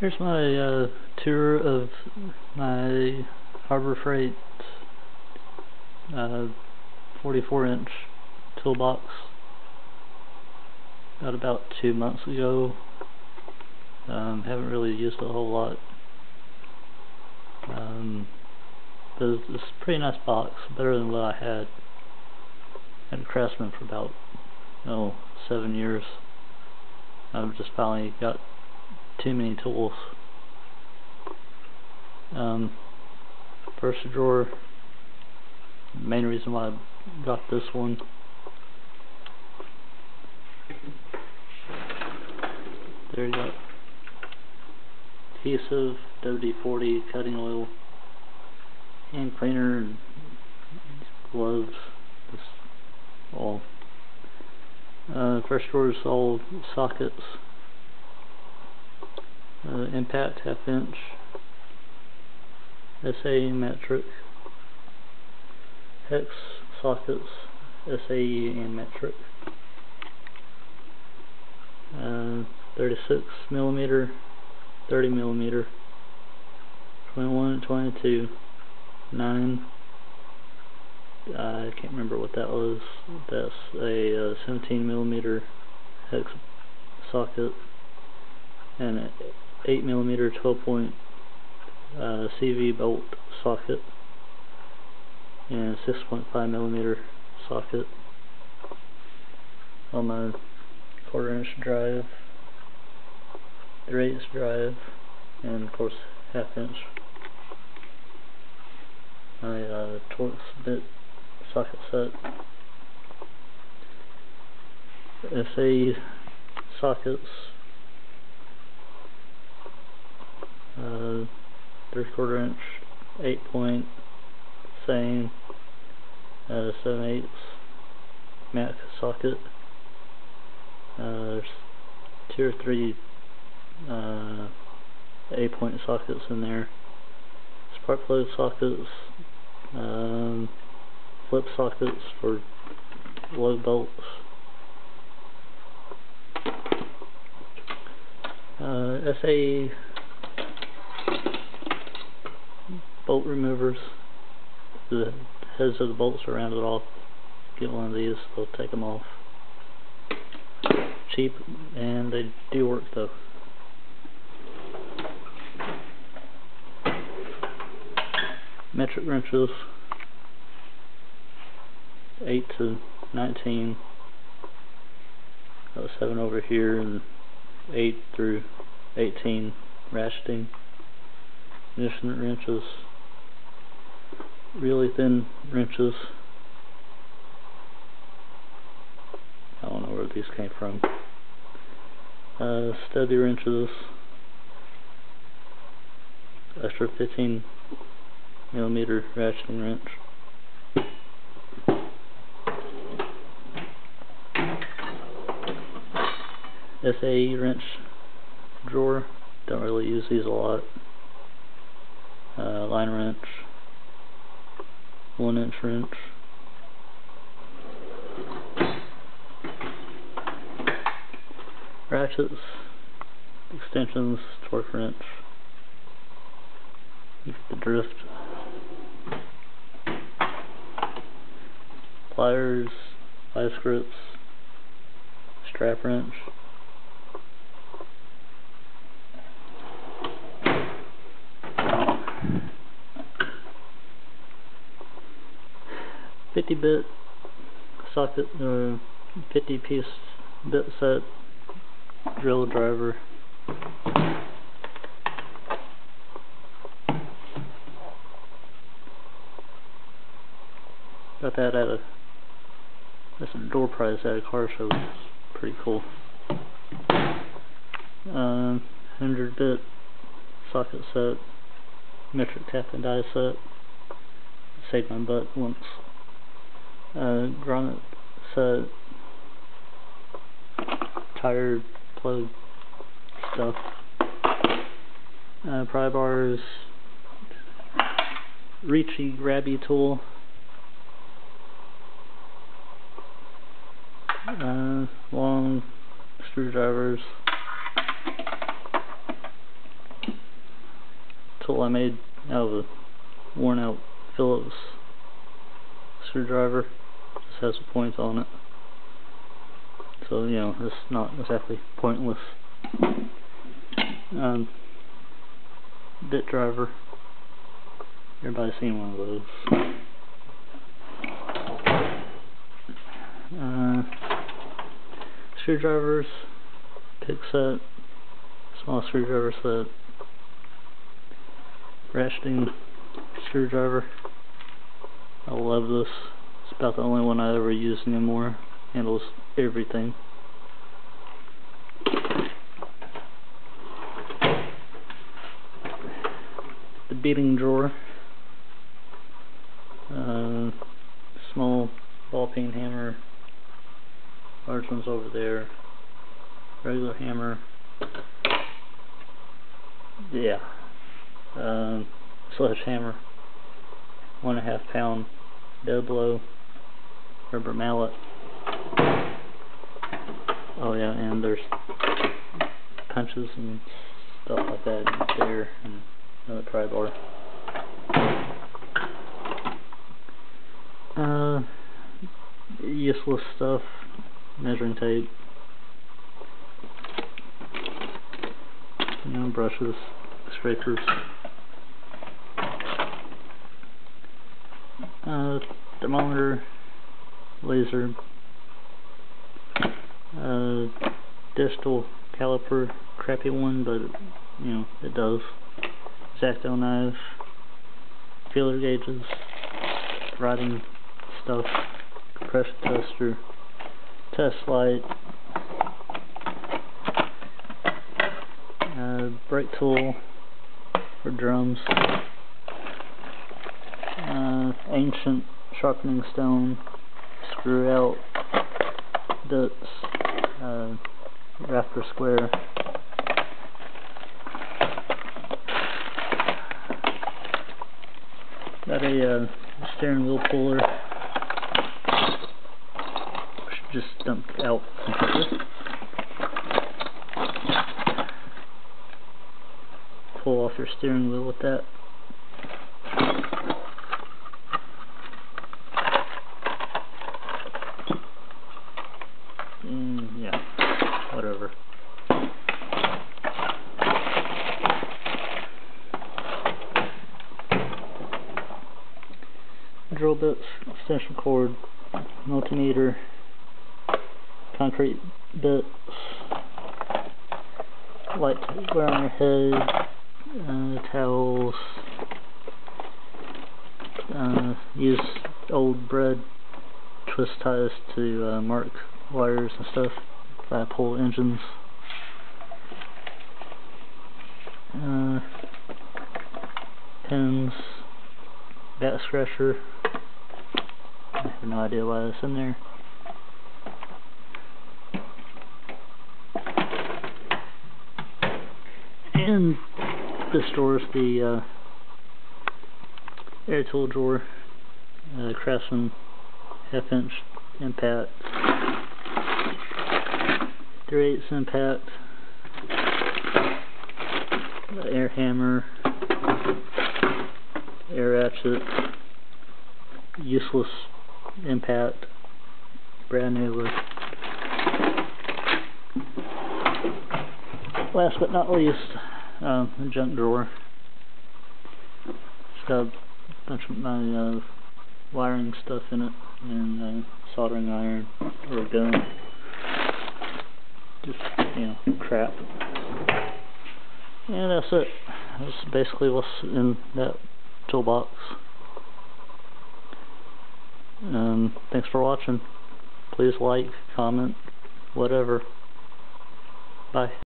Here's my tour of my Harbor Freight 44-inch toolbox. Got about 2 months ago. Haven't really used it a whole lot. But it's a pretty nice box, better than what I had. Had a Craftsman for about 7 years. I've just finally got too many tools. First drawer, main reason why I got this one. There you go. Adhesive, WD-40, cutting oil, hand cleaner, and gloves. Just all. First drawer is all sockets. Impact 1/2 inch, SAE metric, hex sockets, SAE and metric, 36 millimeter, 30 millimeter, 21 and 22, 9. I can't remember what that was. That's a 17 millimeter hex socket, and an 8 millimeter 12-point CV bolt socket, and a 6.5 millimeter socket on my 1/4 inch drive, 3/8 drive, and of course 1/2 inch. My Torx bit socket set, SA sockets, 3/4 inch 8-point, same, 7/8 MAC socket. There's 2 or 3 8-point sockets in there. Spark plug sockets, flip sockets for low bolts, SAE bolt removers. The heads of the bolts are rounded off. Get one of these, they'll take them off. Cheap, and they do work though. Metric wrenches, 8 to 19. Got 7 over here, and 8 through 18 ratcheting. Instrument wrenches, really thin wrenches. I don't know where these came from. Stubby wrenches, extra 15 millimeter ratcheting wrench. SAE wrench drawer, don't really use these a lot. Line wrench, 1-inch wrench, ratchets, extensions, torque wrench. You get the drift. Pliers, vice grips, strap wrench. $50-bit socket, 50-piece bit set, drill driver. Got that at that's a door prize at a car show. It's pretty cool. 100-bit socket set, metric tap and die set. Saved my butt once. Grommet set, tire plug stuff, pry bars, reachy grabby tool, long screwdrivers, tool I made out of a worn out Phillips screwdriver. Just has a point on it. So, you know, it's not exactly pointless. Bit driver. Everybody's seen one of those. Screwdrivers, pick set, small screwdriver set, ratcheting screwdriver. I love this. It's about the only one I ever use anymore. Handles everything. The beading drawer. Small ball peen hammer. Large one's over there. Regular hammer. Yeah. Sledgehammer. 1.5 pound dead blow. Rubber mallet. Oh yeah, and there's punches and stuff like that there, and another pry bar. Useless stuff. Measuring tape. You know, brushes, scrapers. Thermometer, laser, digital caliper, crappy one, but you know, it does. X-Acto knife, feeler gauges, writing stuff, compression tester, test light, brake tool for drums, ancient sharpening stone, screw out bits, rafter square, got a steering wheel puller, just dumped out completely. Pull off your steering wheel with that. Yeah, whatever. Drill bits, extension cord, multimeter, concrete bits, light to wear on your head, towels, use old bread twist ties to mark wires and stuff, pull engines, pins, bat scratcher. I have no idea why that's in there. And this drawer is the air tool drawer, Craftsman 1/2" impact, 3/8 impact, air hammer, air ratchet, useless impact, brand new. Last but not least, a junk drawer. It's got a bunch of my wiring stuff in it, and soldering iron or a gun. Just, you know, crap. And that's it. That's basically what's in that toolbox. Thanks for watching. Please like, comment, whatever. Bye.